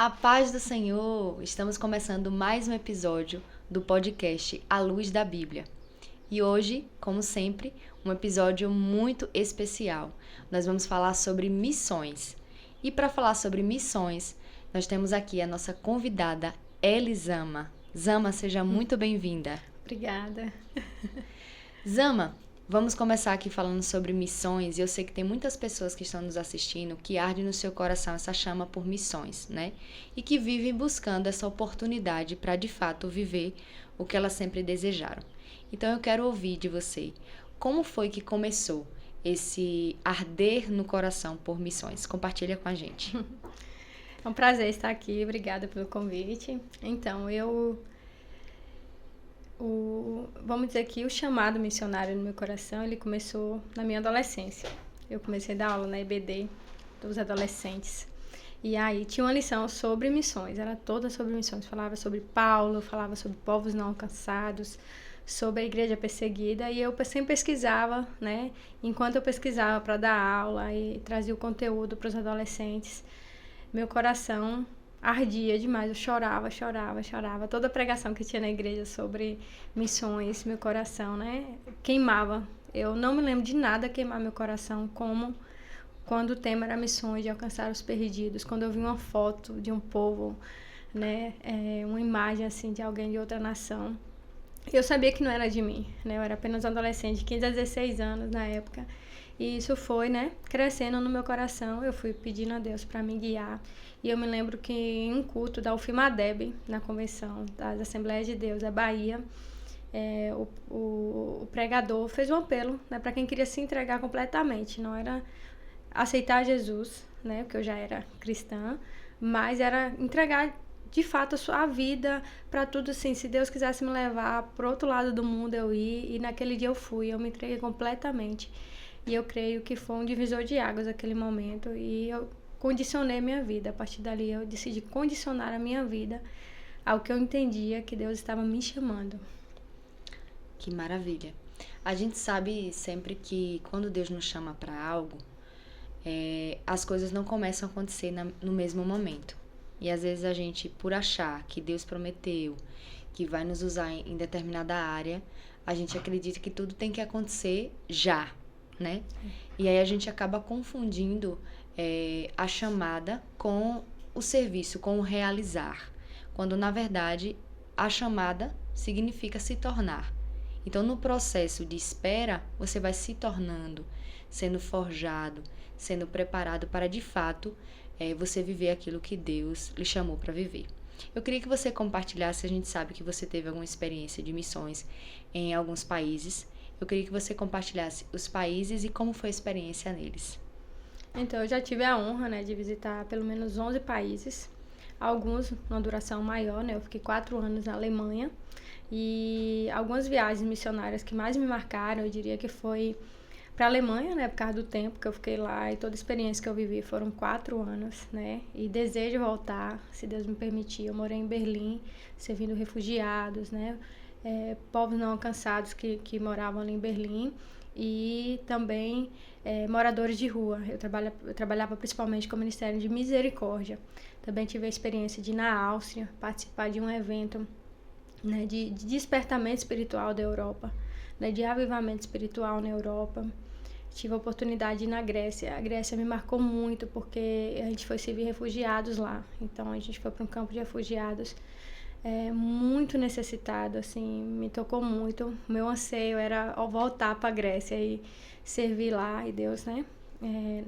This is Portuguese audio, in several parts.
A paz do Senhor! Estamos começando mais um episódio do podcast A Luz da Bíblia. E hoje, como sempre, um episódio muito especial. Nós vamos falar sobre missões. E para falar sobre missões, nós temos aqui a nossa convidada Elisama. Zama, seja muito bem-vinda. Obrigada. Zama, vamos começar aqui falando sobre missões. E eu sei que tem muitas pessoas que estão nos assistindo que arde no seu coração essa chama por missões, né? E que vivem buscando essa oportunidade para de fato viver o que elas sempre desejaram. Então eu quero ouvir de você, como foi que começou esse arder no coração por missões? Compartilha com a gente. É um prazer estar aqui, obrigada pelo convite. Então, vamos dizer que o chamado missionário no meu coração, ele começou na minha adolescência. Eu comecei a dar aula na EBD dos adolescentes. E aí tinha uma lição sobre missões, era toda sobre missões. Falava sobre Paulo, falava sobre povos não alcançados, sobre a igreja perseguida. E eu sempre pesquisava, né? Enquanto eu pesquisava para dar aula e trazia o conteúdo para os adolescentes, meu coração ardia demais, eu chorava. Toda pregação que tinha na igreja sobre missões, meu coração, né, queimava. Eu não me lembro de nada queimar meu coração como quando o tema era missões, de alcançar os perdidos, quando eu vi uma foto de um povo, né, uma imagem assim de alguém de outra nação. Eu sabia que não era de mim, né, eu era apenas um adolescente de 15 a 16 anos na época. E isso foi, né, crescendo no meu coração. Eu fui pedindo a Deus para me guiar. E eu me lembro que em um culto da UFMADEB, na convenção das Assembleias de Deus da Bahia, o pregador fez um apelo, né, para quem queria se entregar completamente. Não era aceitar Jesus, né, porque eu já era cristã, mas era entregar de fato a sua vida para tudo, assim. Se Deus quisesse me levar para outro lado do mundo, eu ia. E naquele dia eu fui, eu me entreguei completamente. E eu creio que foi um divisor de águas aquele momento. E eu condicionei a minha vida. A partir dali eu decidi condicionar a minha vida ao que eu entendia que Deus estava me chamando. Que maravilha. A gente sabe sempre que quando Deus nos chama para algo, as coisas não começam a acontecer no mesmo momento. E às vezes a gente, por achar que Deus prometeu que vai nos usar em determinada área, a gente acredita que tudo tem que acontecer já, né? E aí a gente acaba confundindo a chamada com o serviço, com o realizar. Quando, na verdade, a chamada significa se tornar. Então, no processo de espera, você vai se tornando, sendo forjado, sendo preparado para, de fato, você viver aquilo que Deus lhe chamou para viver. Eu queria que você compartilhasse, a gente sabe que você teve alguma experiência de missões em alguns países. Eu queria que você compartilhasse os países e como foi a experiência neles. Então, eu já tive a honra, né, de visitar pelo menos 11 países. Alguns numa duração maior, né? Eu fiquei 4 anos na Alemanha. E algumas viagens missionárias que mais me marcaram, eu diria que foi para a Alemanha, né, por causa do tempo que eu fiquei lá, e toda a experiência que eu vivi foram 4 anos, né, e desejo voltar, se Deus me permitir. Eu morei em Berlim, servindo refugiados, né, povos não alcançados que moravam ali em Berlim, e também moradores de rua. Eu trabalhava principalmente com o Ministério de Misericórdia. Também tive a experiência de ir na Áustria, participar de um evento, né, de despertamento espiritual da Europa, né, de avivamento espiritual na Europa. Tive a oportunidade de ir na Grécia. A Grécia me marcou muito porque a gente foi servir refugiados lá. Então a gente foi para um campo de refugiados muito necessitado, assim, me tocou muito. Meu anseio era voltar para a Grécia e servir lá. E Deus, né,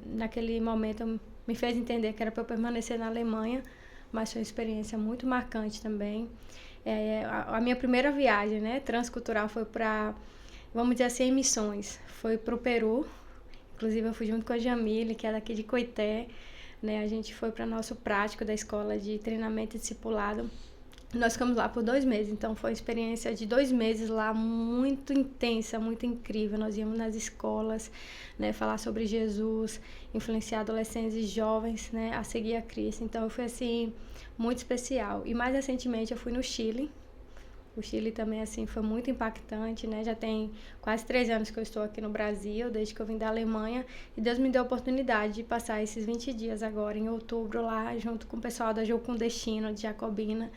naquele momento me fez entender que era para eu permanecer na Alemanha, mas foi uma experiência muito marcante também. A minha primeira viagem, né, transcultural foi para, vamos dizer assim, em missões. Foi para o Peru. Inclusive eu fui junto com a Jamile, que é daqui de Coité, né? A gente foi para nosso prático da escola de treinamento e discipulado. Nós ficamos lá por 2 meses, então foi uma experiência de 2 meses lá muito intensa, muito incrível. Nós íamos nas escolas, né, falar sobre Jesus, influenciar adolescentes e jovens, né, a seguir a Cristo. Então foi assim, muito especial. E mais recentemente eu fui no Chile, O Chile também, assim, foi muito impactante, né? Já tem quase 3 anos que eu estou aqui no Brasil, desde que eu vim da Alemanha. E Deus me deu a oportunidade de passar esses 20 dias agora, em outubro, lá, junto com o pessoal da Jocum Destino, de Jacobina,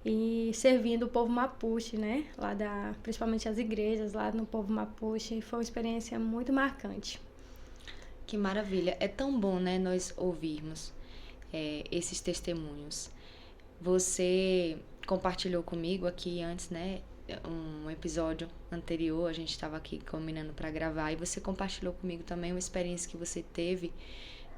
e servindo o povo Mapuche, né? Principalmente as igrejas lá no povo Mapuche. Foi uma experiência muito marcante. Que maravilha. É tão bom, né, nós ouvirmos esses testemunhos. Você compartilhou comigo aqui antes, né, um episódio anterior, a gente estava aqui combinando para gravar, e você compartilhou comigo também uma experiência que você teve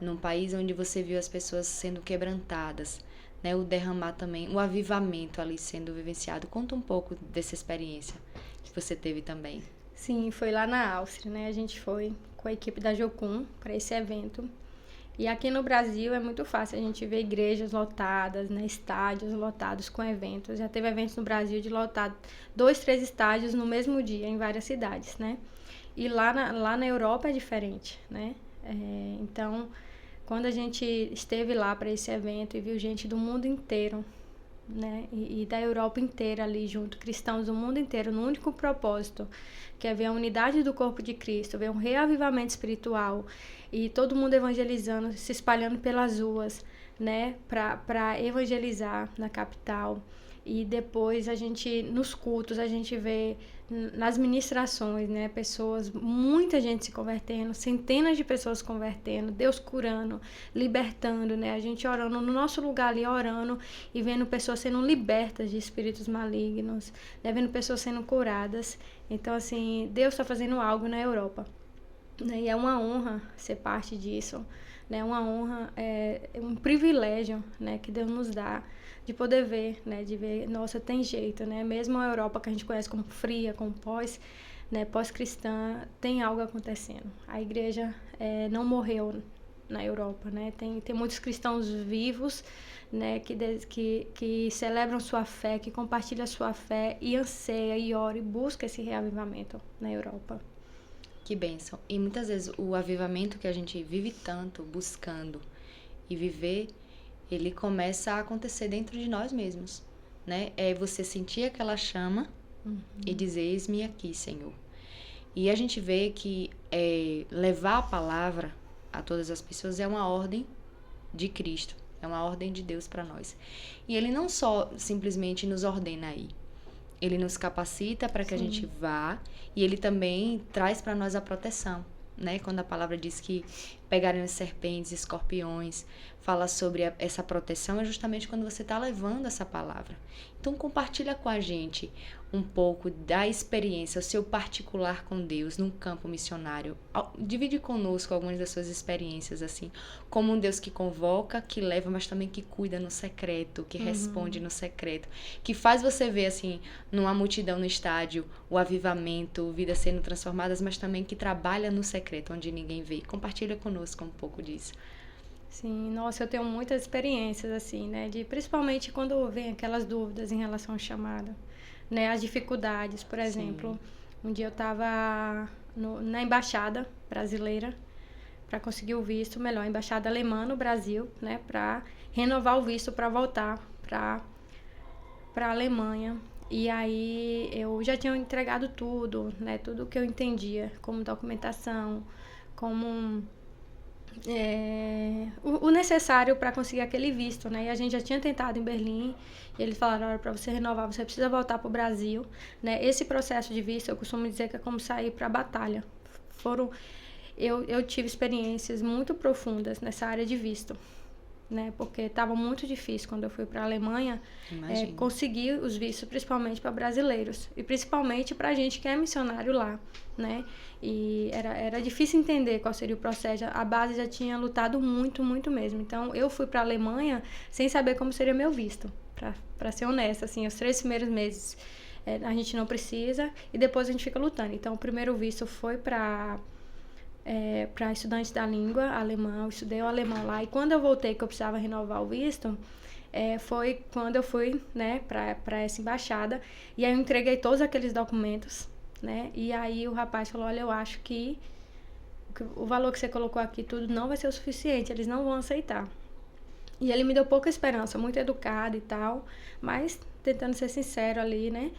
num país onde você viu as pessoas sendo quebrantadas, né, o derramar também, o avivamento ali sendo vivenciado. Conta um pouco dessa experiência que você teve também. Sim, foi lá na Áustria, né? A gente foi com a equipe da Jocum para esse evento. E aqui no Brasil é muito fácil a gente ver igrejas lotadas, né, estádios lotados com eventos. Já teve eventos no Brasil de lotar 2, 3 estádios no mesmo dia, em várias cidades, né? E lá na Europa é diferente, né? Então, quando a gente esteve lá para esse evento e viu gente do mundo inteiro, né, e da Europa inteira ali junto, cristãos do mundo inteiro, no único propósito, que é ver a unidade do corpo de Cristo, ver um reavivamento espiritual e todo mundo evangelizando, se espalhando pelas ruas, né, para evangelizar na capital. E depois nos cultos, a gente vê nas ministrações, né, muita gente se convertendo, centenas de pessoas se convertendo, Deus curando, libertando, né, a gente orando no nosso lugar ali, orando e vendo pessoas sendo libertas de espíritos malignos, né, vendo pessoas sendo curadas. Então, assim, Deus está fazendo algo na Europa, né, e é uma honra ser parte disso, né, uma honra, é um privilégio, né, que Deus nos dá, de poder ver, né, de ver, nossa, tem jeito, né, mesmo a Europa que a gente conhece como fria, como pós-cristã, tem algo acontecendo. A igreja não morreu na Europa, né, tem muitos cristãos vivos, né, que celebram sua fé, que compartilham sua fé e anseia e ora e busca esse reavivamento na Europa. Que bênção. E muitas vezes o avivamento que a gente vive tanto buscando e viver, ele começa a acontecer dentro de nós mesmos, né? É você sentir aquela chama e dizer, eis-me aqui, Senhor. E a gente vê que levar a palavra a todas as pessoas é uma ordem de Cristo, é uma ordem de Deus para nós. E ele não só simplesmente nos ordena aí, ele nos capacita para que a gente vá, e ele também traz para nós a proteção, né? Quando a palavra diz que pegarem as serpentes, escorpiões, fala sobre essa proteção, é justamente quando você está levando essa palavra. Então compartilha com a gente um pouco da experiência, o seu particular com Deus num campo missionário. Divide conosco algumas das suas experiências, assim, como um Deus que convoca, que leva, mas também que cuida no secreto, que responde no secreto, que faz você ver, assim, numa multidão no estádio, o avivamento, vidas sendo transformadas, mas também que trabalha no secreto, onde ninguém vê. Compartilha conosco um pouco disso. Sim, nossa, eu tenho muitas experiências, assim, né, principalmente quando vem aquelas dúvidas em relação ao chamado, né, as dificuldades, por exemplo, um dia eu estava na embaixada brasileira para conseguir o visto, a embaixada alemã no Brasil, né, para renovar o visto para voltar para a Alemanha. E aí eu já tinha entregado tudo, né, tudo que eu entendia, como documentação, como o necessário para conseguir aquele visto, né? E a gente já tinha tentado em Berlim, e eles falaram, olha, para você renovar, você precisa voltar para o Brasil, né? Esse processo de visto, eu costumo dizer que é como sair para a batalha. Eu tive experiências muito profundas nessa área de visto, né? Porque estava muito difícil quando eu fui para a Alemanha conseguir os vistos, principalmente para brasileiros e principalmente para gente que é missionário lá, né? E era difícil entender qual seria o processo. A base já tinha lutado muito, muito mesmo. Então eu fui para a Alemanha sem saber como seria meu visto, para ser honesta, assim, os 3 primeiros meses a gente não precisa e depois a gente fica lutando. Então o primeiro visto foi para estudantes da língua alemã, eu estudei o alemão lá, e quando eu voltei que eu precisava renovar o visto, foi quando eu fui, né, para essa embaixada, e aí eu entreguei todos aqueles documentos, né, e aí o rapaz falou, olha, eu acho que o valor que você colocou aqui tudo não vai ser o suficiente, eles não vão aceitar. E ele me deu pouca esperança, muito educado e tal, mas tentando ser sincero ali, né.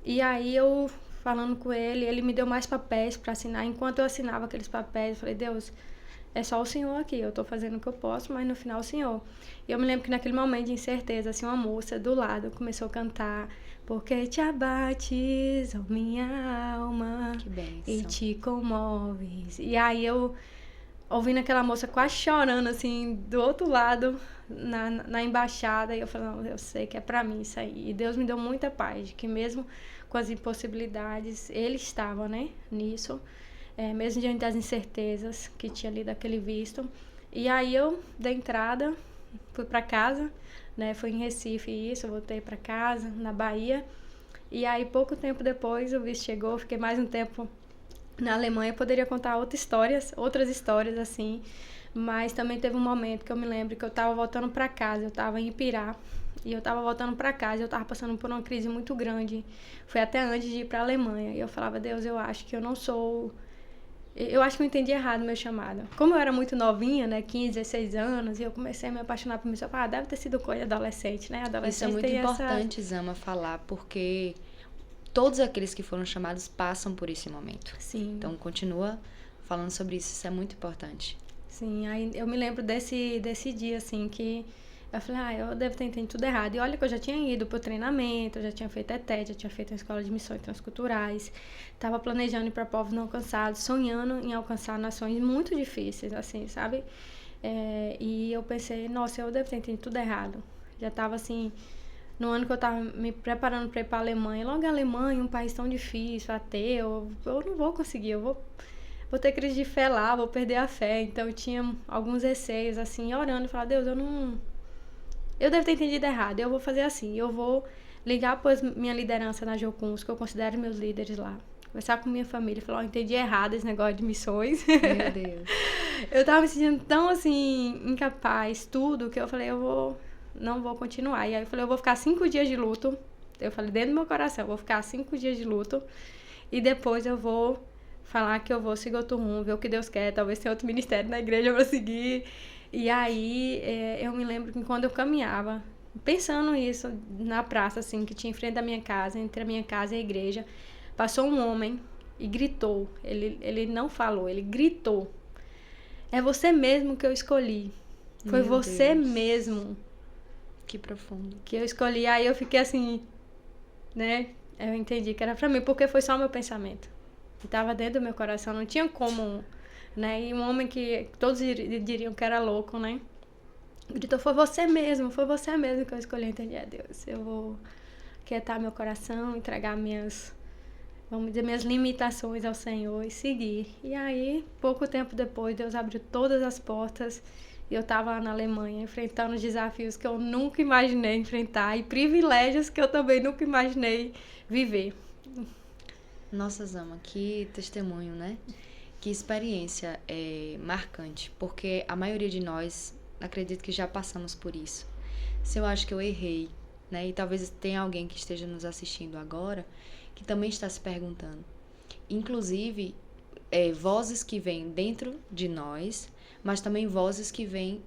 E aí eu, falando com ele, ele me deu mais papéis para assinar. Enquanto eu assinava aqueles papéis, eu falei, Deus, é só o Senhor aqui, eu tô fazendo o que eu posso, mas no final o Senhor. E eu me lembro que naquele momento de incerteza, assim, uma moça do lado começou a cantar: porque te abates, ó minha alma, Que e bênção. te comoves. E aí eu, ouvindo aquela moça quase chorando, assim, do outro lado, na embaixada, e eu falei, não, eu sei que é pra mim isso aí. E Deus me deu muita paz, de que mesmo com as impossibilidades, Ele estava, né, nisso, mesmo diante das incertezas que tinha ali daquele visto. E aí eu dei entrada, fui pra casa, né, foi em Recife isso, eu voltei pra casa, na Bahia. E aí, pouco tempo depois, o visto chegou, fiquei mais um tempo na Alemanha. Eu poderia contar outras histórias, assim, mas também teve um momento que eu me lembro que eu tava voltando pra casa, eu tava em Ipirá, e eu tava voltando pra casa, eu tava passando por uma crise muito grande, foi até antes de ir pra Alemanha, e eu falava, Deus, eu acho que eu não sou... Eu acho que eu entendi errado o meu chamado. Como eu era muito novinha, né, 15, 16 anos, e eu comecei a me apaixonar por mim, eu falava, deve ter sido coisa de adolescente, né, Isso é adolescente muito tem essa... importante, Zama, falar, porque todos aqueles que foram chamados passam por esse momento. Sim. Então, continua falando sobre isso, isso é muito importante. Sim, aí eu me lembro desse dia, assim, que eu falei, eu devo ter entendido tudo errado. E olha que eu já tinha ido pro treinamento, eu já tinha feito ETED, já tinha feito a Escola de Missões Transculturais, estava planejando ir para povos não alcançados, sonhando em alcançar nações muito difíceis, assim, sabe? E eu pensei, nossa, eu devo ter entendido tudo errado. Já estava, assim, no ano que eu estava me preparando para ir para a Alemanha, logo a Alemanha, um país tão difícil, ateu, eu não vou conseguir, vou ter crise de fé lá, vou perder a fé. Então eu tinha alguns receios, assim, orando e falando, Deus, eu devo ter entendido errado, eu vou fazer assim, eu vou ligar para minha liderança na Jocuns, que eu considero meus líderes lá. Conversar com minha família e falar, entendi errado esse negócio de missões. Meu Deus. Eu tava me sentindo tão, assim, incapaz, tudo, que eu falei, não vou continuar. E aí eu falei, eu vou ficar 5 dias de luto. Eu falei dentro do meu coração, eu vou ficar 5 dias de luto e depois eu vou falar que eu vou seguir outro rumo, ver o que Deus quer, talvez tenha outro ministério na igreja pra seguir. E aí eu me lembro que quando eu caminhava, pensando isso na praça, assim, que tinha em frente da minha casa, entre a minha casa e a igreja, passou um homem e gritou. Ele não falou, ele gritou. É você mesmo que eu escolhi. Foi Meu você Deus. mesmo Que profundo. que eu escolhi. Aí eu fiquei assim, né? Eu entendi que era pra mim, porque foi só o meu pensamento. Estava dentro do meu coração, não tinha como, né? E um homem que todos diriam que era louco, né? Gritou, foi você mesmo que eu escolhi. Eu entendi, Deus, eu vou quietar meu coração, entregar vamos dizer, minhas limitações ao Senhor e seguir. E aí, pouco tempo depois, Deus abriu todas as portas e eu estava lá na Alemanha, enfrentando desafios que eu nunca imaginei enfrentar e privilégios que eu também nunca imaginei viver. Nossa, Zama, que testemunho, né? Que experiência marcante, porque a maioria de nós, acredito que já passamos por isso. Se eu acho que eu errei, né? E talvez tenha alguém que esteja nos assistindo agora que também está se perguntando. Inclusive, vozes que vêm dentro de nós, mas também vozes que vêm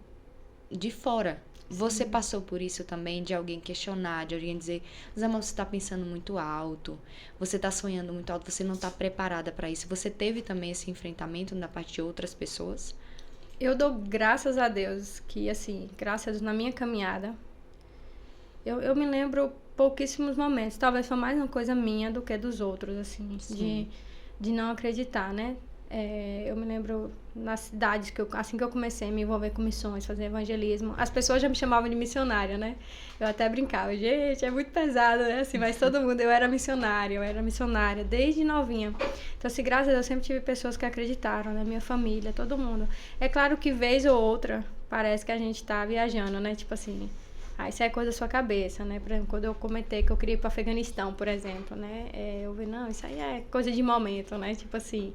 de fora. Você passou por isso também, de alguém questionar, de alguém dizer, Zama, você está pensando muito alto, você está sonhando muito alto, você não está preparada para isso. Você teve também esse enfrentamento da parte de outras pessoas? Eu dou graças a Deus que, assim, graças a Deus, na minha caminhada, eu me lembro pouquíssimos momentos. Talvez foi mais uma coisa minha do que dos outros, assim, de não acreditar, né? Eu me lembro nas cidades que assim que eu comecei a me envolver com missões, fazer evangelismo, as pessoas já me chamavam de missionária, né? Eu até brincava, gente, é muito pesado, né? Assim, mas todo mundo, eu era missionária desde novinha. Então, assim, graças a Deus, eu sempre tive pessoas que acreditaram, né? Minha família, todo mundo. É claro que vez ou outra, parece que a gente tá viajando, né? Tipo assim, isso é coisa da sua cabeça, né? Por exemplo, quando eu comentei que eu queria ir pro Afeganistão, por exemplo, né? Eu vi, não, isso aí é coisa de momento, né? Tipo assim,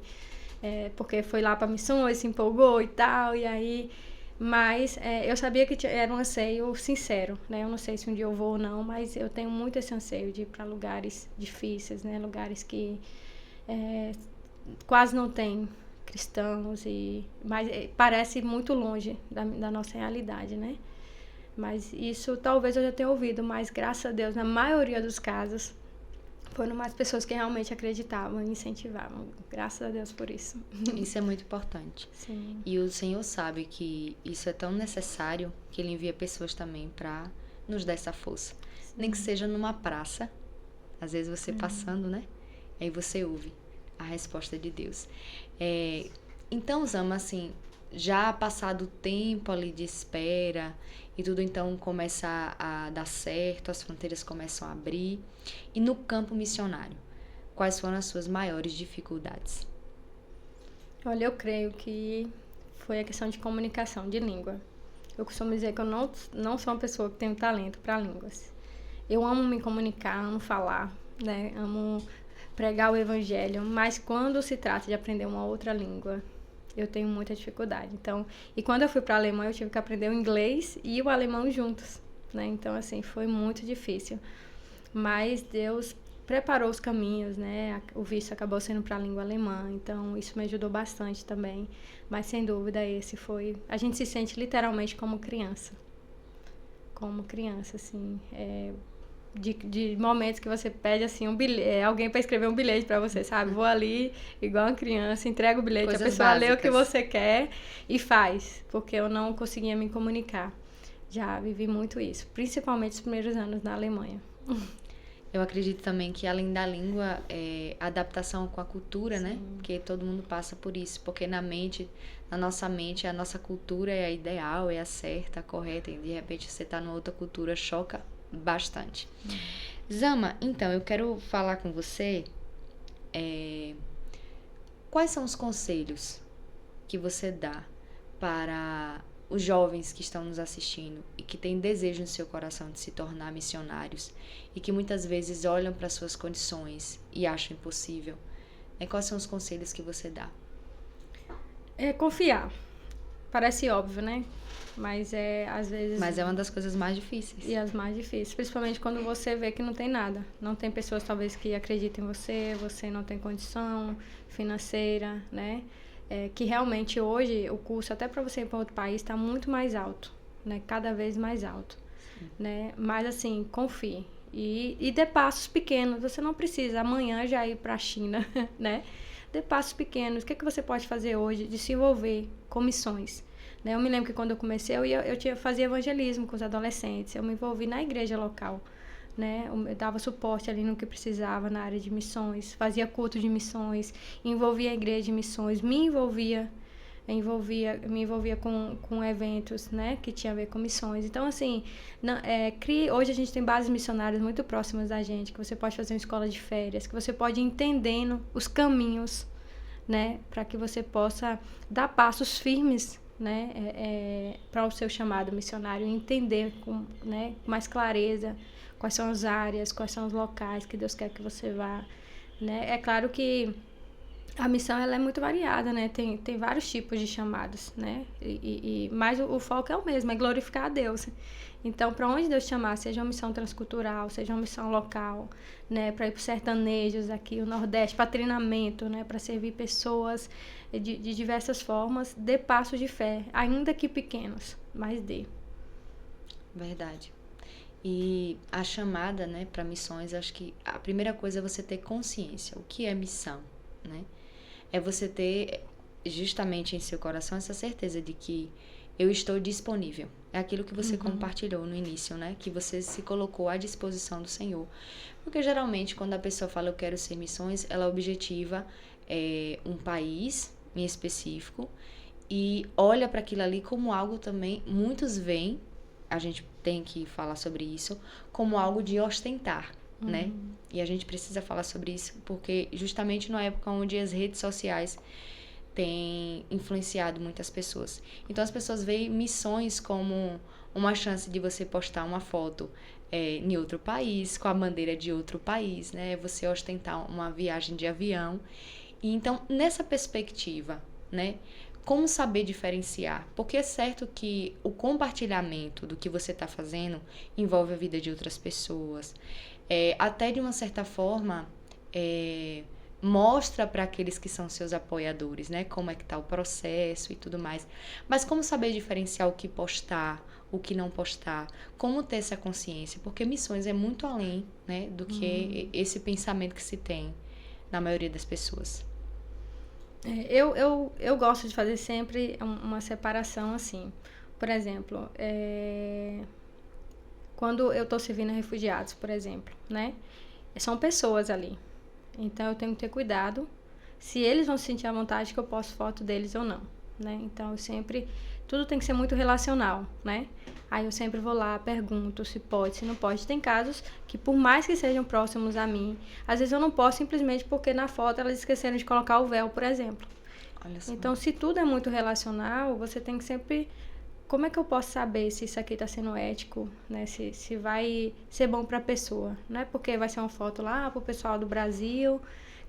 porque foi lá para missões, se empolgou e tal, e aí... Mas eu sabia que era um anseio sincero, né? Eu não sei se um dia eu vou ou não, mas eu tenho muito esse anseio de ir para lugares difíceis, né? Lugares que quase não tem cristãos, mas parece muito longe da nossa realidade, né? Mas isso talvez eu já tenha ouvido, mas graças a Deus, na maioria dos casos, Foram mais pessoas que realmente acreditavam e incentivavam. Graças a Deus por isso. Isso é muito importante. Sim. E o Senhor sabe que isso é tão necessário que Ele envia pessoas também para nos dar essa força. Nem que seja numa praça, às vezes você passando, né? Aí você ouve a resposta de Deus. Então, Zama, assim, já passado o tempo ali de espera e tudo então começa a dar certo, as fronteiras começam a abrir. E no campo missionário, quais foram as suas maiores dificuldades? Olha, eu creio que foi a questão de comunicação, de língua. Eu costumo dizer que eu não sou uma pessoa que tem talento para línguas. Eu amo me comunicar, amo falar, né? Amo pregar o evangelho, mas quando se trata de aprender uma outra língua, eu tenho muita dificuldade. Então, e quando eu fui para a Alemanha, eu tive que aprender o inglês e o alemão juntos, né? Então, assim, foi muito difícil. Mas Deus preparou os caminhos, né? O visto acabou sendo para a língua alemã, então isso me ajudou bastante também. Mas sem dúvida esse foi... A gente se sente literalmente como criança. Como criança, assim. De momentos que você pede assim um bilhete, alguém para escrever um bilhete para você, sabe? Vou ali, igual uma criança, entrego o bilhete, Coisas a pessoa básicas. lê o que você quer e faz, porque eu não conseguia me comunicar. Já vivi muito isso, principalmente os primeiros anos na Alemanha. Eu acredito também que além da língua, adaptação com a cultura, né? Porque todo mundo passa por isso, porque na nossa mente, a nossa cultura é a ideal, é a certa, a correta, e de repente você tá numa outra cultura, choca bastante. Zama, então, eu quero falar com você quais são os conselhos que você dá para os jovens que estão nos assistindo e que têm desejo no seu coração de se tornar missionários e que muitas vezes olham para suas condições e acham impossível. Quais são os conselhos que você dá? Confiar. Parece óbvio, né? Mas às vezes... Mas é uma das coisas mais difíceis. E as mais difíceis, principalmente quando você vê que não tem nada. Não tem pessoas talvez que acreditem em você, você não tem condição financeira, né? Que realmente hoje o custo, até para você ir para outro país, está muito mais alto, né? Cada vez mais alto, né? Mas assim, confie. E dê passos pequenos. Você não precisa amanhã já ir para a China, né? Dê passos pequenos. O que você pode fazer hoje de se envolver com missões? Né? Eu me lembro que quando eu comecei, eu fazia evangelismo com os adolescentes. Eu me envolvi na igreja local, né? Eu dava suporte ali no que precisava na área de missões, fazia culto de missões, envolvia a igreja de missões, me envolvia com eventos, né, que tinha a ver com missões. Então, assim, hoje a gente tem bases missionárias muito próximas da gente, que você pode fazer uma escola de férias, que você pode ir entendendo os caminhos, né, para que você possa dar passos firmes, né, para o seu chamado missionário, entender com mais clareza quais são as áreas, quais são os locais que Deus quer que você vá, né? É claro que a missão ela é muito variada, né? Tem vários tipos de chamados, né? Mas o foco é o mesmo, é glorificar a Deus. Então, para onde Deus chamar, seja uma missão transcultural, seja uma missão local, né? Para ir para os sertanejos aqui, o Nordeste, para treinamento, né? Para servir pessoas de diversas formas, dê passos de fé, ainda que pequenos, mas dê. Verdade. E a chamada, né, para missões, acho que a primeira coisa é você ter consciência. O que é missão, né? É você ter justamente em seu coração essa certeza de que eu estou disponível. É aquilo que você compartilhou no início, né? Que você se colocou à disposição do Senhor. Porque geralmente quando a pessoa fala eu quero ser missões, ela objetiva um país em específico e olha para aquilo ali como algo também, muitos veem, a gente tem que falar sobre isso, como algo de ostentar, né? E a gente precisa falar sobre isso porque justamente na época onde as redes sociais têm influenciado muitas pessoas. Então as pessoas veem missões como uma chance de você postar uma foto em outro país, com a bandeira de outro país, né? Você ostentar uma viagem de avião. E então, nessa perspectiva, né? Como saber diferenciar? Porque é certo que o compartilhamento do que você está fazendo envolve a vida de outras pessoas. Até de uma certa forma, mostra para aqueles que são seus apoiadores, né? Como é que tá o processo e tudo mais. Mas como saber diferenciar o que postar, o que não postar? Como ter essa consciência? Porque missões é muito além, né, do que esse pensamento que se tem na maioria das pessoas. Eu gosto de fazer sempre uma separação assim. Por exemplo, quando eu estou servindo a refugiados, por exemplo, né? São pessoas ali. Então eu tenho que ter cuidado se eles vão se sentir à vontade que eu posto foto deles ou não, né? Então eu sempre, tudo tem que ser muito relacional, né? Aí eu sempre vou lá, pergunto se pode, se não pode. Tem casos que, por mais que sejam próximos a mim, às vezes eu não posso simplesmente porque na foto elas esqueceram de colocar o véu, por exemplo. Olha só. Então, se tudo é muito relacional, você tem que sempre... Como é que eu posso saber se isso aqui está sendo ético, né? Se vai ser bom para a pessoa. Não é porque vai ser uma foto lá para o pessoal do Brasil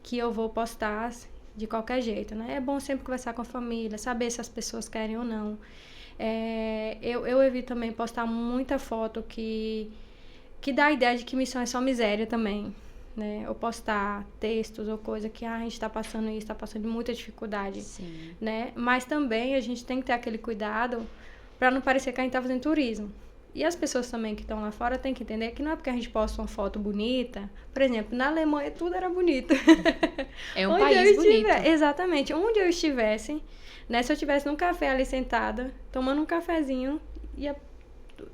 que eu vou postar de qualquer jeito, né? É bom sempre conversar com a família, saber se as pessoas querem ou não. Eu evito também postar muita foto que dá a ideia de que missão é só miséria também, né? Ou postar textos ou coisa que a gente está passando isso, está passando muita dificuldade, Sim. né? Mas também a gente tem que ter aquele cuidado para não parecer que a gente está fazendo turismo. E as pessoas também que estão lá fora têm que entender que não é porque a gente posta uma foto bonita. Por exemplo, na Alemanha tudo era bonito. É um país bonito. Exatamente. Onde eu estivesse, né? Se eu estivesse num café ali sentada, tomando um cafezinho,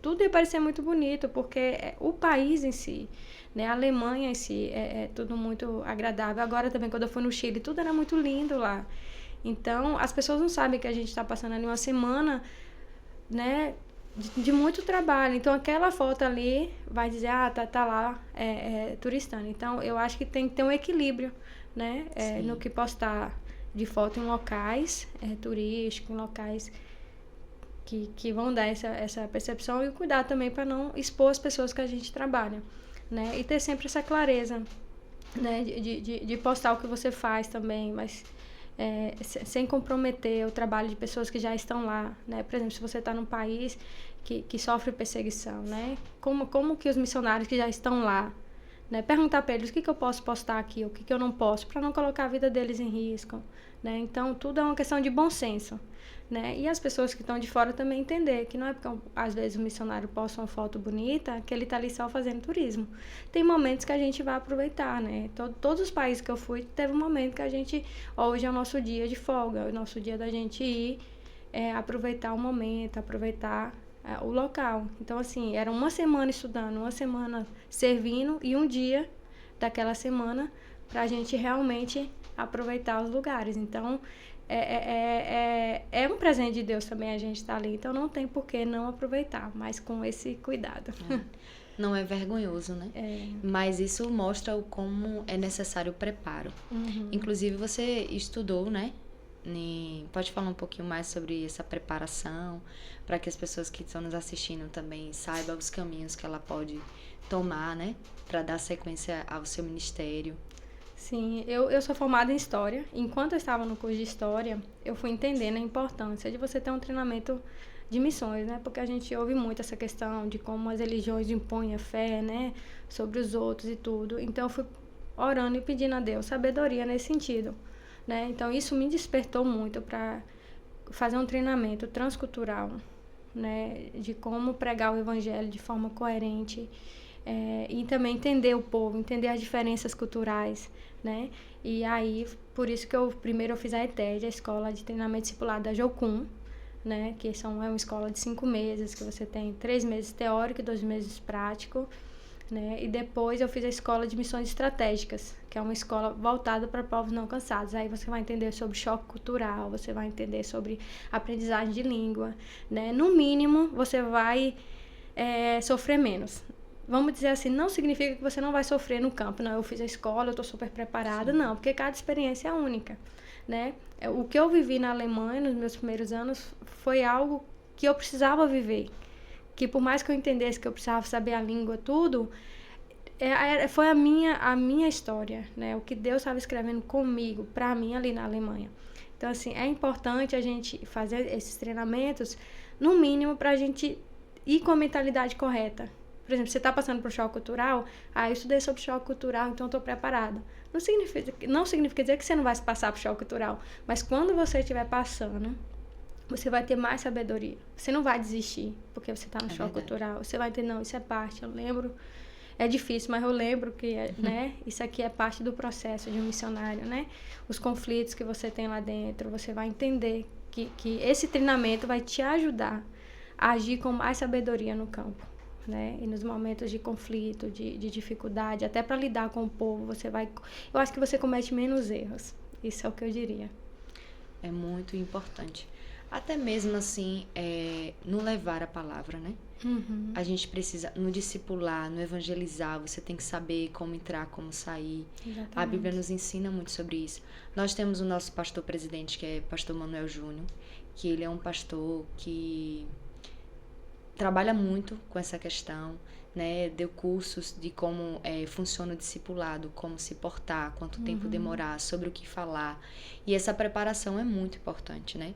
tudo ia parecer muito bonito, porque o país em si, né? A Alemanha em si, é tudo muito agradável. Agora também, quando eu fui no Chile, tudo era muito lindo lá. Então, as pessoas não sabem que a gente está passando ali uma semana, né, de muito trabalho. Então, aquela foto ali vai dizer, tá lá turistando. Então, eu acho que tem que ter um equilíbrio, né, no que postar de foto em locais turísticos, em locais que vão dar essa percepção, e cuidar também para não expor as pessoas que a gente trabalha, né, e ter sempre essa clareza, né, de postar o que você faz também, mas sem comprometer o trabalho de pessoas que já estão lá, né? Por exemplo, se você está num país que sofre perseguição, né? Como que os missionários que já estão lá, né? Perguntar para eles o que eu posso postar aqui, o que eu não posso, para não colocar a vida deles em risco, né? Então, tudo é uma questão de bom senso, né? E as pessoas que estão de fora também entender que não é porque às vezes o missionário posta uma foto bonita que ele está ali só fazendo turismo. Tem momentos que a gente vai aproveitar, né? Todos os países que eu fui, teve um momento que a gente... Hoje é o nosso dia de folga, é o nosso dia da gente ir aproveitar o momento, aproveitar o local. Então, assim, era uma semana estudando, uma semana servindo e um dia daquela semana para a gente realmente aproveitar os lugares. Então, é um presente de Deus também a gente estar ali. Então, não tem por que não aproveitar, mas com esse cuidado. Não é vergonhoso, né? Mas isso mostra como é necessário o preparo. Inclusive, você estudou, né? Pode falar um pouquinho mais sobre essa preparação, para que as pessoas que estão nos assistindo também saibam os caminhos que ela pode tomar, né? Para dar sequência ao seu ministério. Sim, eu sou formada em História. Enquanto eu estava no curso de História, eu fui entendendo a importância de você ter um treinamento de missões, né? Porque a gente ouve muito essa questão de como as religiões impõem a fé, né? Sobre os outros e tudo. Então, eu fui orando e pedindo a Deus sabedoria nesse sentido, né? Então, isso me despertou muito para fazer um treinamento transcultural, né? De como pregar o evangelho de forma coerente, e também entender o povo, entender as diferenças culturais, né? E aí, por isso que primeiro eu fiz a ETED, a Escola de Treinamento Discipulado da Jocum, né? Que é uma escola de 5 meses, que você tem 3 meses teórico e 2 meses prático, né? E depois eu fiz a Escola de Missões Estratégicas, que é uma escola voltada para povos não alcançados. Aí você vai entender sobre choque cultural, você vai entender sobre aprendizagem de língua, né? No mínimo, você vai sofrer menos. Vamos dizer assim, não significa que você não vai sofrer no campo. Não, eu fiz a escola, eu estou super preparada. Sim. Não, porque cada experiência é única, né? O que eu vivi na Alemanha nos meus primeiros anos foi algo que eu precisava viver. Que por mais que eu entendesse que eu precisava saber a língua, tudo, foi a minha história, né? O que Deus estava escrevendo comigo, para mim, ali na Alemanha. Então, assim, é importante a gente fazer esses treinamentos, no mínimo, para a gente ir com a mentalidade correta, Por exemplo, você está passando por choque cultural, eu estudei sobre choque cultural, então estou preparada. Não significa dizer que você não vai passar por choque cultural, mas quando você estiver passando, você vai ter mais sabedoria. Você não vai desistir porque você está no choque cultural. Você vai entender, não, isso é parte, eu lembro. É difícil, mas eu lembro que, né, isso aqui é parte do processo de um missionário, né? Os conflitos que você tem lá dentro, você vai entender que esse treinamento vai te ajudar a agir com mais sabedoria no campo, né? E nos momentos de conflito, de dificuldade, até para lidar com o povo, eu acho que você comete menos erros. Isso é o que eu diria. É muito importante. Até mesmo assim, no levar a palavra, né? Uhum. A gente precisa, no discipular, no evangelizar, você tem que saber como entrar, como sair. Exatamente. A Bíblia nos ensina muito sobre isso. Nós temos o nosso pastor presidente, que é pastor Manuel Júnior, que ele é um pastor que trabalha muito com essa questão, né? Deu cursos de como funciona o discipulado, como se portar, quanto tempo demorar, sobre o que falar. E essa preparação é muito importante, né?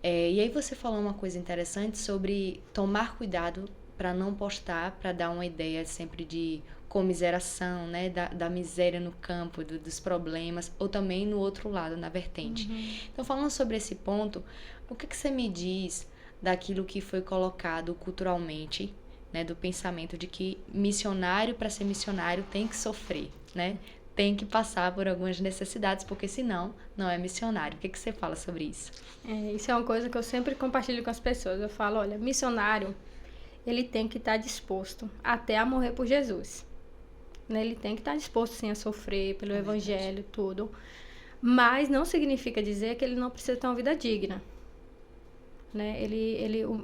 E aí você falou uma coisa interessante sobre tomar cuidado para não postar, para dar uma ideia sempre de comiseração, né? Da miséria no campo, dos problemas, ou também no outro lado, na vertente. Então, falando sobre esse ponto, o que você me diz daquilo que foi colocado culturalmente, né? Do pensamento de que missionário, para ser missionário, tem que sofrer, né? Tem que passar por algumas necessidades, porque senão não é missionário. O que você fala sobre isso? Isso é uma coisa que eu sempre compartilho com as pessoas. Eu falo, olha, missionário, ele tem que estar disposto até a morrer por Jesus. Né? Ele tem que estar disposto, sim, a sofrer pelo evangelho, tudo. Mas não significa dizer que ele não precisa ter uma vida digna. Né?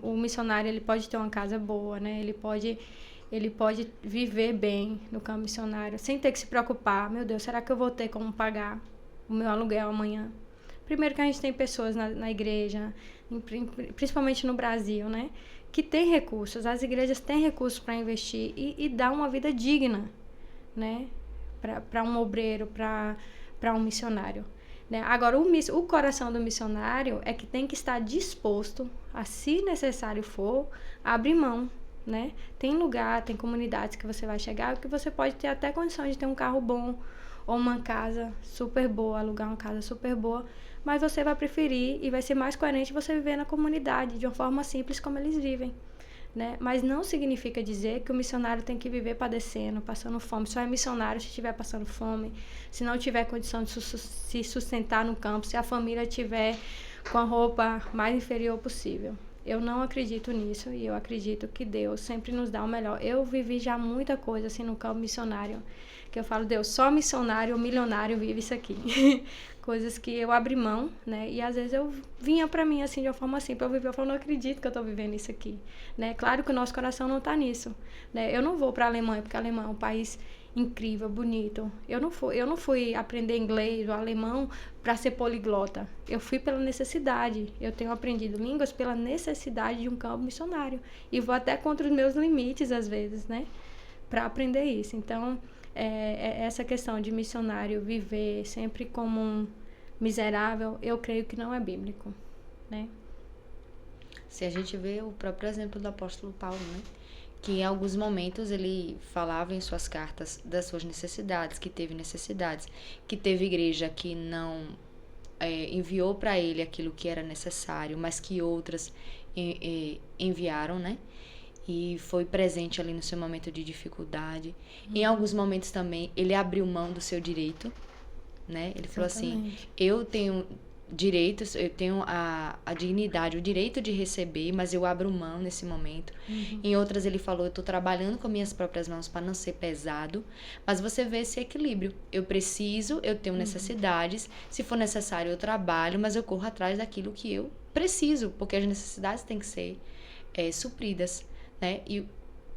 O missionário, ele pode ter uma casa boa, né? Ele pode viver bem no campo missionário, sem ter que se preocupar. Meu Deus, será que eu vou ter como pagar o meu aluguel amanhã? Primeiro que a gente tem pessoas na igreja, principalmente no Brasil, né? Que tem recursos. As igrejas têm recursos para investir e dar uma vida digna, né? Para um obreiro, para um missionário. Né? Agora, o coração do missionário é que tem que estar disposto, a, se necessário for, a abrir mão. Né? Tem lugar, tem comunidades que você vai chegar que você pode ter até condições de ter um carro bom ou uma casa super boa, alugar uma casa super boa, mas você vai preferir e vai ser mais coerente você viver na comunidade de uma forma simples como eles vivem. Né? Mas não significa dizer que o missionário tem que viver padecendo, passando fome. Só é missionário se estiver passando fome, se não tiver condição de se sustentar no campo, se a família estiver com a roupa mais inferior possível. Eu não acredito nisso e eu acredito que Deus sempre nos dá o melhor. Eu vivi já muita coisa assim no campo missionário, que eu falo, Deus, só missionário ou milionário vive isso aqui. Coisas que eu abri mão, né? E às vezes eu vinha pra mim assim, de uma forma assim, pra eu viver, eu falo, não acredito que eu tô vivendo isso aqui, né? Claro que o nosso coração não tá nisso, né? Eu não vou pra Alemanha, porque a Alemanha é um país incrível, bonito. Eu não fui aprender inglês ou alemão para ser poliglota. Eu fui pela necessidade. Eu tenho aprendido línguas pela necessidade de um campo missionário. E vou até contra os meus limites, às vezes, né? Para aprender isso. Então, essa questão de missionário viver sempre como um miserável, eu creio que não é bíblico, né? Se a gente vê o próprio exemplo do apóstolo Paulo, né? Que em alguns momentos ele falava em suas cartas das suas necessidades, que teve necessidades, que teve igreja que não enviou para ele aquilo que era necessário, mas que outras enviaram, né? E foi presente ali no seu momento de dificuldade. Em alguns momentos também ele abriu mão do seu direito, né? Ele falou assim, eu tenho direitos, eu tenho a dignidade, o direito de receber, mas eu abro mão nesse momento. Em outras ele falou, eu estou trabalhando com minhas próprias mãos para não ser pesado, mas você vê esse equilíbrio. Eu preciso, eu tenho necessidades, se for necessário eu trabalho, mas eu corro atrás daquilo que eu preciso, porque as necessidades têm que ser supridas, né? E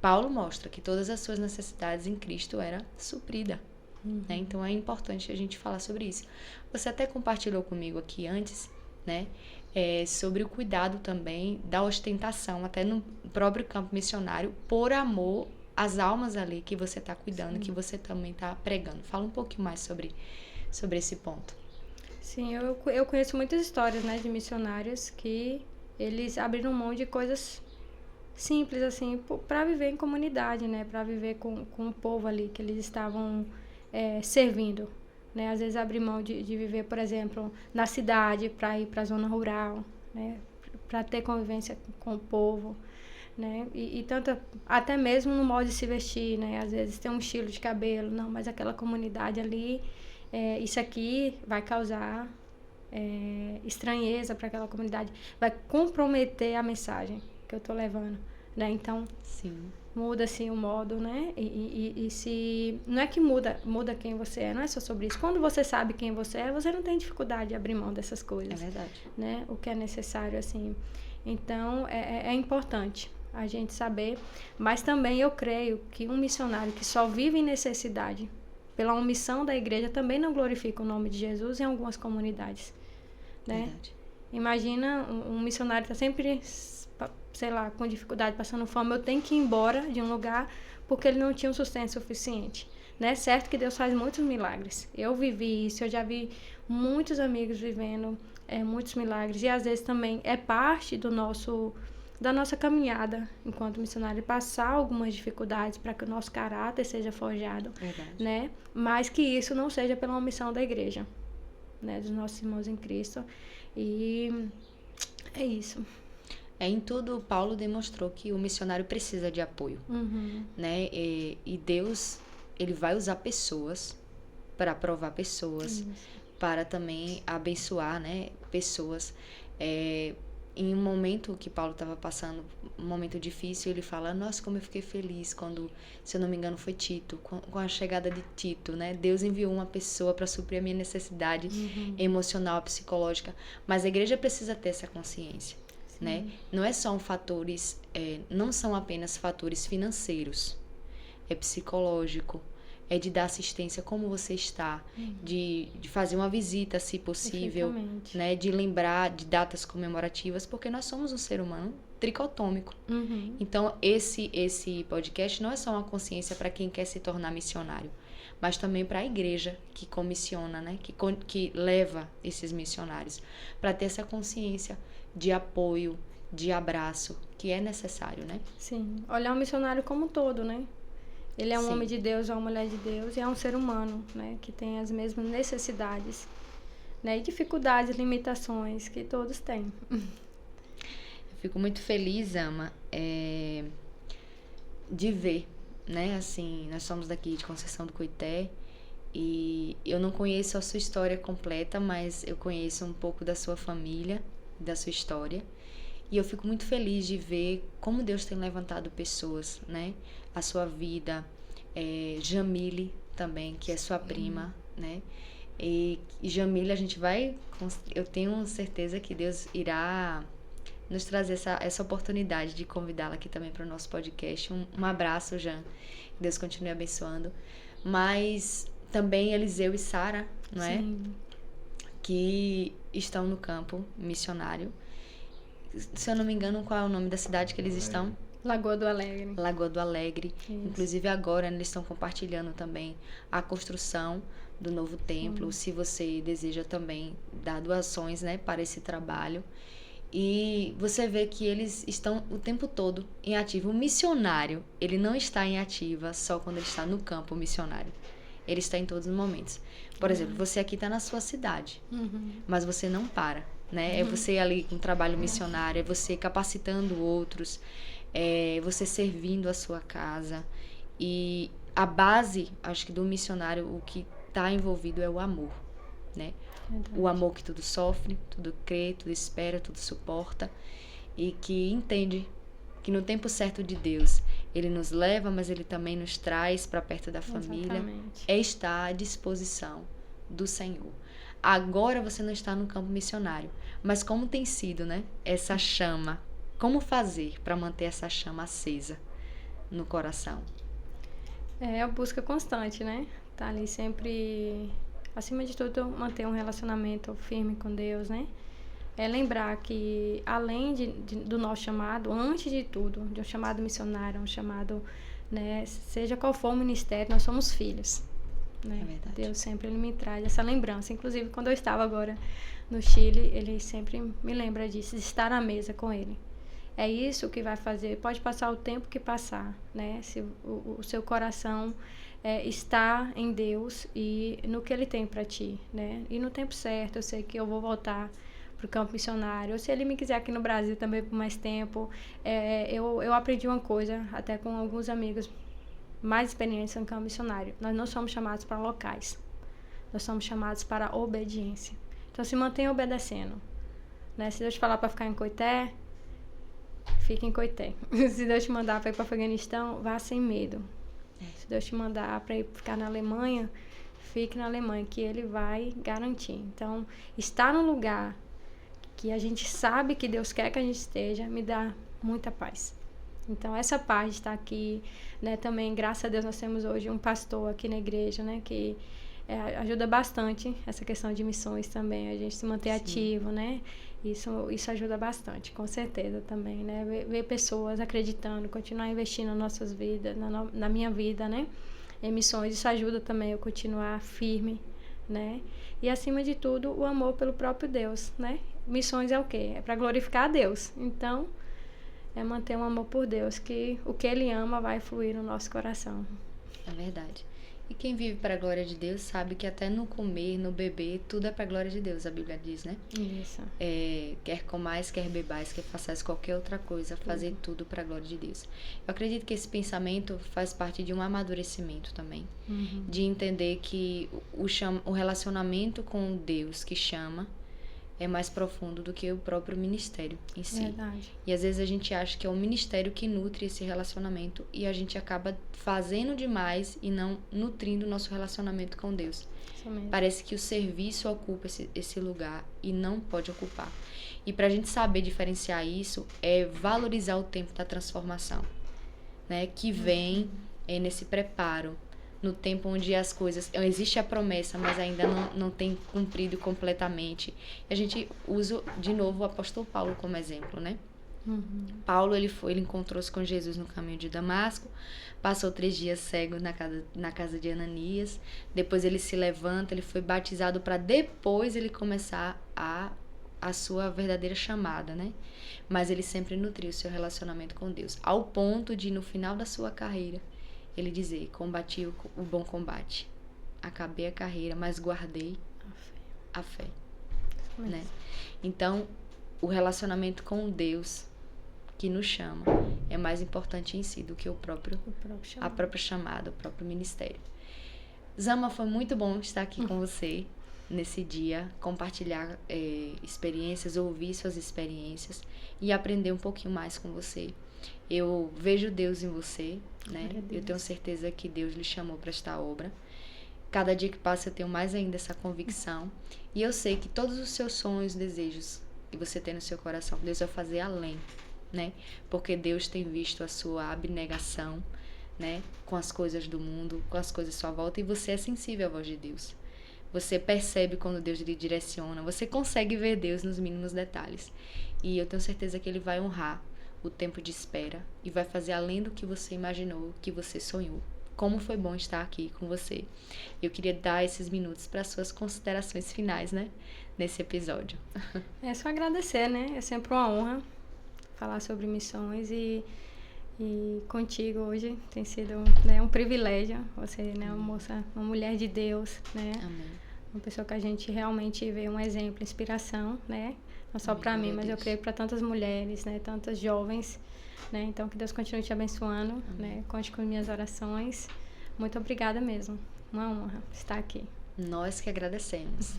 Paulo mostra que todas as suas necessidades em Cristo era suprida. Né? Então é importante a gente falar sobre isso. Você até compartilhou comigo aqui antes, né? Sobre o cuidado também da ostentação, até no próprio campo missionário, por amor às almas ali que você está cuidando, que você também está pregando. Fala um pouquinho mais sobre esse ponto. Sim, eu conheço muitas histórias, né, de missionários que eles abriram mão de coisas simples, assim, para viver em comunidade, né? Para viver com o povo ali que eles estavam servindo, né? Às vezes abrir mão de viver, por exemplo, na cidade para ir para a zona rural, né? Para ter convivência com o povo, né? E tanto, até mesmo no modo de se vestir, né? Às vezes tem um estilo de cabelo, não, mas aquela comunidade ali, isso aqui vai causar estranheza para aquela comunidade, vai comprometer a mensagem que eu tô levando, né? Então, Sim. muda assim o modo, né? E se não é que muda quem você é, não é só sobre isso. Quando você sabe quem você é, você não tem dificuldade de abrir mão dessas coisas. É verdade. Né? O que é necessário, assim. Então, é importante a gente saber, mas também eu creio que um missionário que só vive em necessidade pela omissão da igreja também não glorifica o nome de Jesus em algumas comunidades, né? Verdade. Imagina um missionário que está sempre, sei lá, com dificuldade, passando fome, eu tenho que ir embora de um lugar porque ele não tinha um sustento suficiente, né? Certo que Deus faz muitos milagres. Eu vivi isso, eu já vi muitos amigos vivendo muitos milagres, e às vezes também é parte da nossa caminhada enquanto missionário, passar algumas dificuldades para que o nosso caráter seja forjado. Verdade. Né? Mas que isso não seja pela omissão da igreja, né? Dos nossos irmãos em Cristo. E é isso. Em tudo, Paulo demonstrou que o missionário precisa de apoio, né? E Deus, ele vai usar pessoas para provar pessoas, para também abençoar, né, pessoas. Em um momento que Paulo estava passando, um momento difícil, ele fala, nossa, como eu fiquei feliz quando, se eu não me engano, foi Tito, com a chegada de Tito, né? Deus enviou uma pessoa para suprir a minha necessidade emocional, psicológica, mas a igreja precisa ter essa consciência, né? Não é só fatores, não são apenas fatores financeiros, é psicológico, é de dar assistência como você está, de fazer uma visita, se possível, né? De lembrar de datas comemorativas, porque nós somos um ser humano tricotômico. Então, esse podcast não é só uma consciência para quem quer se tornar missionário, mas também para a igreja que comissiona, né? Que leva esses missionários, para ter essa consciência de apoio, de abraço, que é necessário, né? Sim, olhar o missionário como um todo, né? Ele é um homem de Deus, é uma mulher de Deus, e é um ser humano, né? Que tem as mesmas necessidades, né? E dificuldades, limitações que todos têm. Eu fico muito feliz, Ama, de ver, né? Assim, nós somos daqui de Conceição do Coité, e eu não conheço a sua história completa, mas eu conheço um pouco da sua família, da sua história. E eu fico muito feliz de ver como Deus tem levantado pessoas, né? A sua vida, Jamile também, que é sua prima, né? E Jamile, eu tenho certeza que Deus irá nos trazer essa oportunidade de convidá-la aqui também para o nosso podcast. Um abraço, Jan. Deus continue abençoando. Mas também Eliseu e Sara, não é? Sim. Que estão no campo missionário. Se eu não me engano, qual é o nome da cidade que eles estão? Lagoa do Alegre. Lagoa do Alegre. Isso. Inclusive agora eles estão compartilhando também a construção do novo templo. Se você deseja também dar doações, né, para esse trabalho. E você vê que eles estão o tempo todo em ativo. O missionário, ele não está em ativa só quando ele está no campo missionário. Ele está em todos os momentos. Por exemplo, você aqui está na sua cidade, mas você não para, né? É você ali com trabalho missionário, é você capacitando outros, é você servindo a sua casa. E a base, acho que do missionário, o que está envolvido é o amor, né? Verdade. O amor que tudo sofre, tudo crê, tudo espera, tudo suporta, e que entende que no tempo certo de Deus Ele nos leva, mas Ele também nos traz para perto da família. Exatamente. É estar à disposição do Senhor. Agora você não está no campo missionário, mas como tem sido, né? Essa chama, como fazer para manter essa chama acesa no coração? É a busca constante, né? Tá ali sempre, acima de tudo, manter um relacionamento firme com Deus, né? É lembrar que, além do nosso chamado, antes de tudo, de um chamado missionário, um chamado, né, seja qual for o ministério, nós somos filhos, né? É verdade. Deus sempre ele me traz essa lembrança. Inclusive, quando eu estava agora no Chile, Ele sempre me lembra disso, de estar à mesa com Ele. é isso que vai fazer. Pode passar o tempo que passar, né? Se o seu coração está em Deus e no que Ele tem para ti, né? E no tempo certo, eu sei que eu vou voltar para o campo missionário. Ou se Ele me quiser aqui no Brasil também por mais tempo, eu aprendi uma coisa, até com alguns amigos mais experientes no campo missionário. Nós não somos chamados para locais. Nós somos chamados para a obediência. Então, se mantenha obedecendo. Né? Se Deus te falar para ficar em Coité, fique em Coité. Se Deus te mandar para ir para o Afeganistão, vá sem medo. Se Deus te mandar para ir ficar na Alemanha, fique na Alemanha, que Ele vai garantir. Então, estar no lugar que a gente sabe que Deus quer que a gente esteja, me dá muita paz. Então, essa paz de estar aqui, né? Também, graças a Deus, nós temos hoje um pastor aqui na igreja, né? Que ajuda bastante essa questão de missões também, a gente se manter ativo, né? Isso ajuda bastante, com certeza também, né? Ver pessoas acreditando, continuar investindo nas nossas vidas, na minha vida, né? Em missões, isso ajuda também eu continuar firme, né? E, acima de tudo, o amor pelo próprio Deus, né? Missões é o quê? É para glorificar a Deus. Então, é manter um amor por Deus, que o que Ele ama vai fluir no nosso coração. É verdade. E quem vive para a glória de Deus sabe que até no comer, no beber, tudo é para a glória de Deus, a Bíblia diz, né? Isso. Quer comais, quer bebais, quer façais qualquer outra coisa, fazer tudo para a glória de Deus. Eu acredito que esse pensamento faz parte de um amadurecimento também. De entender que o relacionamento com Deus que chama é mais profundo do que o próprio ministério em si. Verdade. E às vezes a gente acha que é o ministério que nutre esse relacionamento e a gente acaba fazendo demais e não nutrindo o nosso relacionamento com Deus. Isso mesmo. Parece que o serviço ocupa esse lugar e não pode ocupar. E para a gente saber diferenciar isso é valorizar o tempo da transformação, né? Que vem nesse preparo, no tempo onde as coisas... Existe a promessa, mas ainda não tem cumprido completamente. E a gente usa, de novo, o apóstolo Paulo como exemplo, né? Paulo, ele encontrou-se com Jesus no caminho de Damasco, passou 3 dias cego na casa de Ananias, depois ele se levanta, ele foi batizado para depois ele começar a sua verdadeira chamada, né? Mas ele sempre nutriu o seu relacionamento com Deus, ao ponto de, no final da sua carreira, ele dizer: combati o bom combate, acabei a carreira, mas guardei a fé. Né? Então, o relacionamento com Deus que nos chama é mais importante em si do que a própria chamada, o próprio ministério. Zama, foi muito bom estar aqui com você nesse dia, compartilhar experiências, ouvir suas experiências e aprender um pouquinho mais com você. Eu vejo Deus em você, né? Eu tenho certeza que Deus lhe chamou para esta obra. Cada dia que passa eu tenho mais ainda essa convicção. E eu sei que todos os seus sonhos, desejos que você tem no seu coração, Deus vai fazer além, né? Porque Deus tem visto a sua abnegação, né? Com as coisas do mundo, com as coisas à sua volta, e você é sensível à voz de Deus. Você percebe quando Deus lhe direciona, você consegue ver Deus nos mínimos detalhes. E eu tenho certeza que Ele vai honrar o tempo de espera e vai fazer além do que você imaginou, que você sonhou. Como foi bom estar aqui com você. Eu queria dar esses minutos para suas considerações finais, né? Nesse episódio. É só agradecer, né? É sempre uma honra falar sobre missões e contigo hoje tem sido, né, um privilégio. Você, né, uma mulher de Deus, né? Amém. Uma pessoa que a gente realmente vê um exemplo, inspiração, né? Não só para mim, mas eu creio para tantas mulheres, né? Tantas jovens, né? Então, que Deus continue te abençoando, né? Conte com minhas orações. Muito obrigada mesmo. Uma honra estar aqui. Nós que agradecemos.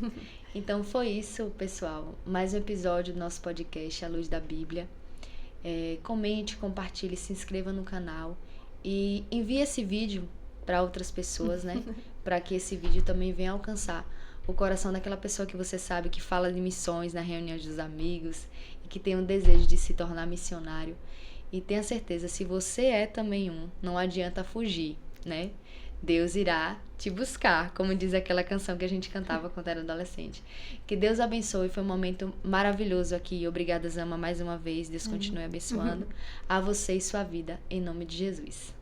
Então, foi isso, pessoal. Mais um episódio do nosso podcast, A Luz da Bíblia. Comente, compartilhe, se inscreva no canal e envie esse vídeo para outras pessoas, né? Para que esse vídeo também venha alcançar o coração daquela pessoa que você sabe que fala de missões na reunião dos amigos e que tem um desejo de se tornar missionário. E tenha certeza, se você é também não adianta fugir, né? Deus irá te buscar, como diz aquela canção que a gente cantava quando era adolescente. Que Deus abençoe, foi um momento maravilhoso aqui. Obrigada, Zama, mais uma vez. Deus continue abençoando a você e sua vida, em nome de Jesus.